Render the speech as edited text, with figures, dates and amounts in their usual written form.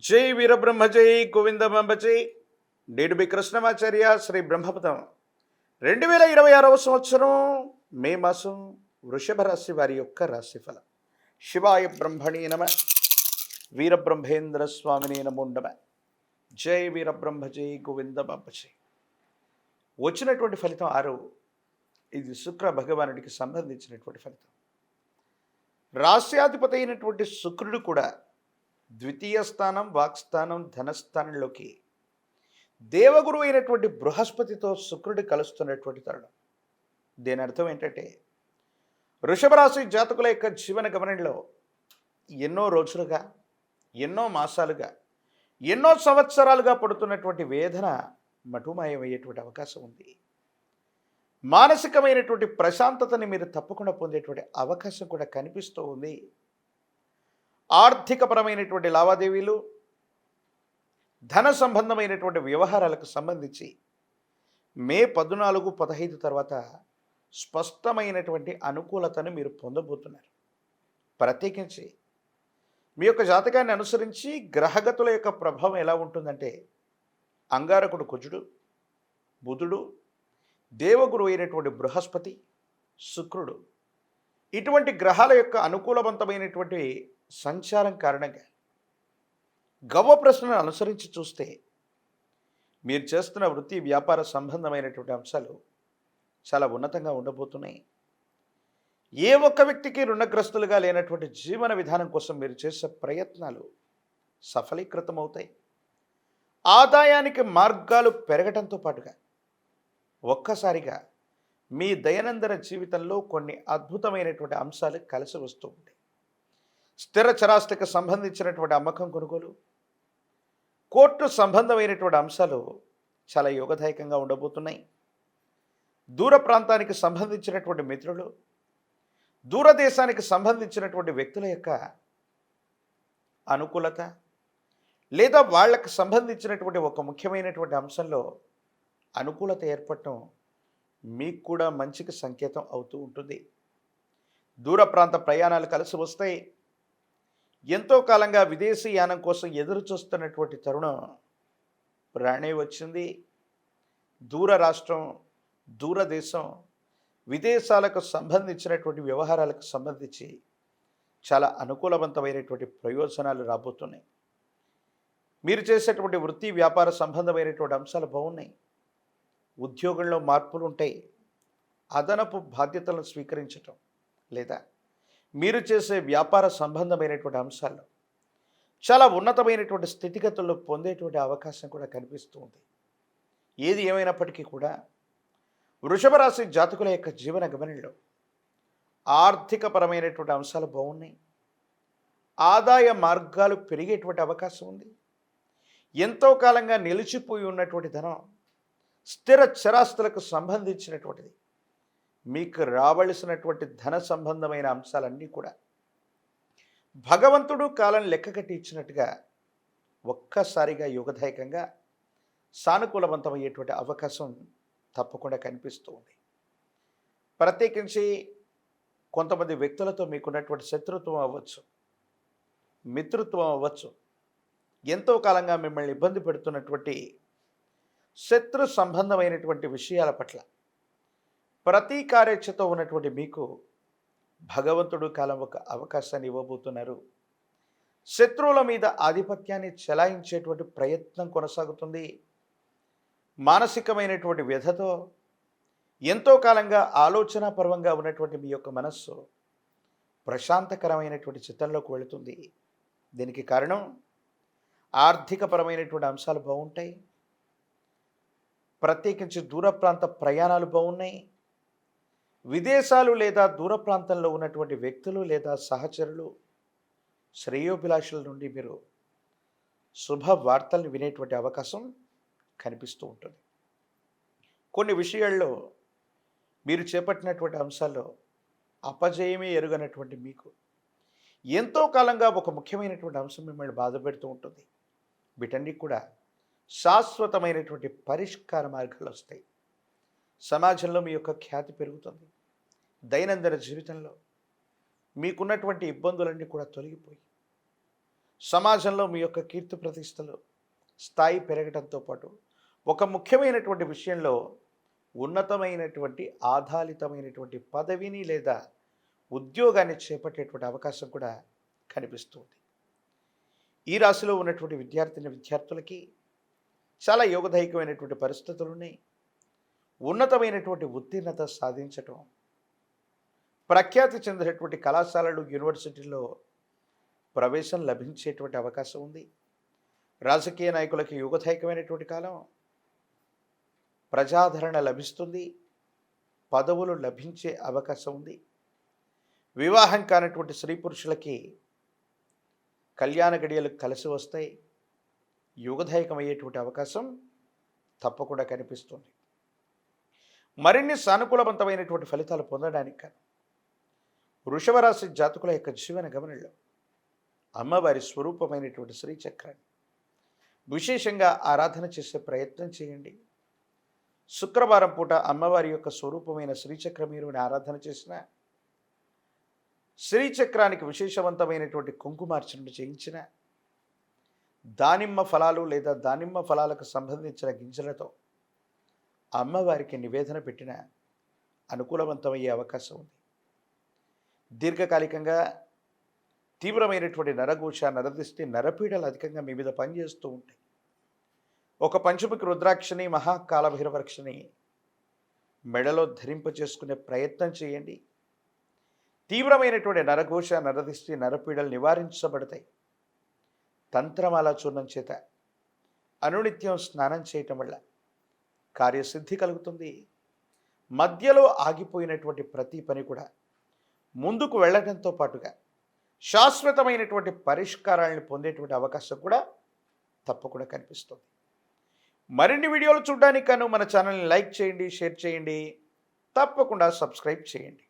జై వీరబ్రహ్మ జై గోవిందమాంబ జై నేడు కృష్ణమాచార్య శ్రీ బ్రహ్మపదం 2026 సంవత్సరం మే మాసం వృషభ రాశి వారి యొక్క రాశిఫలం. శివాయ బ్రహ్మణే నమ, వీరబ్రహ్మేంద్ర స్వామినే నమో నమ. జై వీరబ్రహ్మ జై గోవిందమాంబ జై. వచ్చినటువంటి ఫలితం 6. ఇది శుక్ర భగవానుడికి సంబంధించినటువంటి ఫలితం. రాశ్యాధిపతి అయినటువంటి శుక్రుడు కూడా ద్వితీయ స్థానం, వాక్స్థానం, ధనస్థానంలోకి దేవగురు అయినటువంటి బృహస్పతితో శుక్రుడు కలుస్తున్నటువంటి తరుణం. దీని అర్థం ఏంటంటే, వృషభ రాశి జాతకుల యొక్క జీవన గమనంలో ఎన్నో రోజులుగా, ఎన్నో మాసాలుగా, ఎన్నో సంవత్సరాలుగా పడుతున్నటువంటి వేదన మటుమాయమయ్యేటువంటి అవకాశం ఉంది. మానసికమైనటువంటి ప్రశాంతతని మీరు తప్పకుండా పొందేటువంటి అవకాశం కూడా కనిపిస్తూ ఉంది. ఆర్థికపరమైనటువంటి లావాదేవీలు, ధన సంబంధమైనటువంటి వ్యవహారాలకు సంబంధించి మే 14, 15 తర్వాత స్పష్టమైనటువంటి అనుకూలతను మీరు పొందబోతున్నారు. ప్రత్యేకించి మీ యొక్క జాతకాన్ని అనుసరించి గ్రహగతుల యొక్క ప్రభావం ఎలా ఉంటుందంటే, అంగారకుడు కుజుడు, బుధుడు, దేవగురు అయినటువంటి బృహస్పతి, శుక్రుడు, ఇటువంటి గ్రహాల యొక్క అనుకూలవంతమైనటువంటి సంచారం కారణంగా గవ్వ ప్రశ్నను అనుసరించి చూస్తే మీరు చేస్తున్న వృత్తి వ్యాపార సంబంధమైనటువంటి అంశాలు చాలా ఉన్నతంగా ఉండబోతున్నాయి. ఏ ఒక్క వ్యక్తికి రుణగ్రస్తులుగా లేనటువంటి జీవన విధానం కోసం మీరు చేసే ప్రయత్నాలు సఫలీకృతమవుతాయి. ఆదాయానికి మార్గాలు పెరగటంతో పాటుగా ఒక్కసారిగా మీ దైనందిన జీవితంలో కొన్ని అద్భుతమైనటువంటి అంశాలు కలిసి వస్తూ ఉంటాయి. స్థిర చరాస్తులకు సంబంధించినటువంటి అమ్మకం, కొనుగోలు, కోర్టు సంబంధమైనటువంటి అంశాలు చాలా యోగదాయకంగా ఉండబోతున్నాయి. దూర ప్రాంతానికి సంబంధించినటువంటి మిత్రులు, దూరదేశానికి సంబంధించినటువంటి వ్యక్తుల యొక్క అనుకూలత, లేదా వాళ్ళకు సంబంధించినటువంటి ఒక ముఖ్యమైనటువంటి అంశంలో అనుకూలత ఏర్పడటం మీకు కూడా మంచికి సంకేతం అవుతూ ఉంటుంది. దూర ప్రాంత ప్రయాణాలు కలిసి వస్తాయి. ఎంతో కాలంగా విదేశీ యానం కోసం ఎదురు చూస్తున్నటువంటి తరుణం రానే వచ్చింది. దూర రాష్ట్రం, దూరదేశం, విదేశాలకు సంబంధించినటువంటి వ్యవహారాలకు సంబంధించి చాలా అనుకూలవంతమైనటువంటి ప్రయోజనాలు రాబోతున్నాయి. మీరు చేసేటువంటి వృత్తి వ్యాపార సంబంధమైనటువంటి అంశాలు బాగున్నాయి. ఉద్యోగంలో మార్పులు ఉంటాయి. అదనపు బాధ్యతలను స్వీకరించటం, లేదా మీరు చేసే వ్యాపార సంబంధమైనటువంటి అంశాల్లో చాలా ఉన్నతమైనటువంటి స్థితిగతుల్లో పొందేటువంటి అవకాశం కూడా కనిపిస్తూ ఉంది. ఏది ఏమైనప్పటికీ కూడా వృషభ రాశి జాతకుల యొక్క జీవన గమనంలో ఆర్థికపరమైనటువంటి అంశాలు బాగున్నాయి. ఆదాయ మార్గాలు పెరిగేటువంటి అవకాశం ఉంది. ఎంతో కాలంగా నిలిచిపోయి ఉన్నటువంటి ధనం, స్థిర చరాస్తులకు సంబంధించినటువంటిది, మీకు రావలసినటువంటి ధన సంబంధమైన అంశాలన్నీ కూడా భగవంతుడు కాలం లెక్కగట్టి ఇచ్చినట్టుగా ఒక్కసారిగా యోగదాయకంగా సానుకూలవంతమయ్యేటువంటి అవకాశం తప్పకుండా కనిపిస్తూ ఉంది. ప్రత్యేకించి కొంతమంది వ్యక్తులతో మీకున్నటువంటి శత్రుత్వం అవ్వచ్చు, మిత్రుత్వం అవ్వచ్చు, ఎంతో కాలంగా మిమ్మల్ని ఇబ్బంది పెడుతున్నటువంటి శత్రు సంబంధమైనటువంటి విషయాల పట్ల ప్రతీకారేచ్ఛతో ఉన్నటువంటి మీకు భగవంతుడు కాలం ఒక అవకాశాన్ని ఇవ్వబోతున్నారు. శత్రువుల మీద ఆధిపత్యాన్ని చెలాయించేటువంటి ప్రయత్నం కొనసాగుతుంది. మానసికమైనటువంటి వ్యధతో ఎంతో కాలంగా ఆలోచనాపర్వంగా ఉన్నటువంటి మీ యొక్క మనస్సు ప్రశాంతకరమైనటువంటి చిత్తంలోకి వెళుతుంది. దీనికి కారణం ఆర్థికపరమైనటువంటి అంశాలు బాగుంటాయి. ప్రత్యేకించి దూర ప్రాంత ప్రయాణాలు బాగున్నాయి. విదేశాలు లేదా దూర ప్రాంతంలో ఉన్నటువంటి వ్యక్తులు లేదా సహచరులు, శ్రేయోభిలాషుల నుండి మీరు శుభ వార్తలను వినేటువంటి అవకాశం కనిపిస్తూ ఉంటుంది. కొన్ని విషయాల్లో మీరు చేపట్టినటువంటి అంశాల్లో అపజయమే ఎరుగనటువంటి మీకు ఎంతో కాలంగా ఒక ముఖ్యమైనటువంటి అంశం మిమ్మల్ని బాధపెడుతూ ఉంటుంది. వీటన్ని కూడా శాశ్వతమైనటువంటి పరిష్కార మార్గాలు వస్తాయి. సమాజంలో మీ యొక్క ఖ్యాతి పెరుగుతుంది. దైనందిన జీవితంలో మీకున్నటువంటి ఇబ్బందులన్నీ కూడా తొలగిపోయి సమాజంలో మీ యొక్క కీర్తి ప్రతిష్టలు స్థాయి పెరగడంతో పాటు ఒక ముఖ్యమైనటువంటి విషయంలో ఉన్నతమైనటువంటి ఆధారితమైనటువంటి పదవిని లేదా ఉద్యోగాన్ని చేపట్టేటువంటి అవకాశం కూడా కనిపిస్తుంది. ఈ రాశిలో ఉన్నటువంటి విద్యార్థులకి చాలా యోగదాయకమైనటువంటి పరిస్థితులు ఉన్నాయి. ఉన్నతమైనటువంటి ఉత్తీర్ణత సాధించటం, ప్రఖ్యాతి చెందినటువంటి కళాశాలలు యూనివర్సిటీల్లో ప్రవేశం లభించేటువంటి అవకాశం ఉంది. రాజకీయ నాయకులకి యోగదాయకమైనటువంటి కాలం, ప్రజాదరణ లభిస్తుంది, పదవులు లభించే అవకాశం ఉంది. వివాహం కానటువంటి స్త్రీ పురుషులకి కళ్యాణ గడియలు కలిసి వస్తాయి. యోగదాయకమయ్యేటువంటి అవకాశం తప్పకుండా కనిపిస్తుంది. మరిన్ని సానుకూలవంతమైనటువంటి ఫలితాలు పొందడానికి కానీ వృషభ రాశి జాతకుల యొక్క జీవన గమనంలో అమ్మవారి స్వరూపమైనటువంటి శ్రీచక్రాన్ని విశేషంగా ఆరాధన చేసే ప్రయత్నం చేయండి. శుక్రవారం పూట అమ్మవారి యొక్క స్వరూపమైన శ్రీచక్ర మీరు ఆరాధన చేసిన, శ్రీచక్రానికి విశేషవంతమైనటువంటి కుంకుమార్చన చేయించిన, దానిమ్మ ఫలాలు లేదా దానిమ్మ ఫలాలకు సంబంధించిన గింజలతో అమ్మవారికి నివేదన పెట్టిన అనుకూలవంతమయ్యే అవకాశం ఉంది. దీర్ఘకాలికంగా తీవ్రమైనటువంటి నరఘోష, నరదిష్టి, నరపీడలు అధికంగా మీ మీద పనిచేస్తూ ఉంటాయి. ఒక పంచముఖి రుద్రాక్షని, మహాకాలభైరవరక్షని మెడలో ధరింప చేసుకునే ప్రయత్నం చేయండి. తీవ్రమైనటువంటి నరఘోష, నరదిష్టి, నరపీడలు నివారించబడతాయి. తంత్రమాల చూర్ణం చేత అనునిత్యం స్నానం చేయటం వల్ల కార్యసిద్ధి కలుగుతుంది. మధ్యలో ఆగిపోయినటువంటి ప్రతి పని కూడా ముందుకు వెళ్ళడంతో పాటుగా శాశ్వతమైనటువంటి పరిష్కారాలను పొందేటువంటి అవకాశం కూడా తప్పకుండా కనిపిస్తుంది. మరిన్ని వీడియోలు చూడడానికి మన ఛానల్ని లైక్ చేయండి, షేర్ చేయండి, తప్పకుండా సబ్స్క్రైబ్ చేయండి.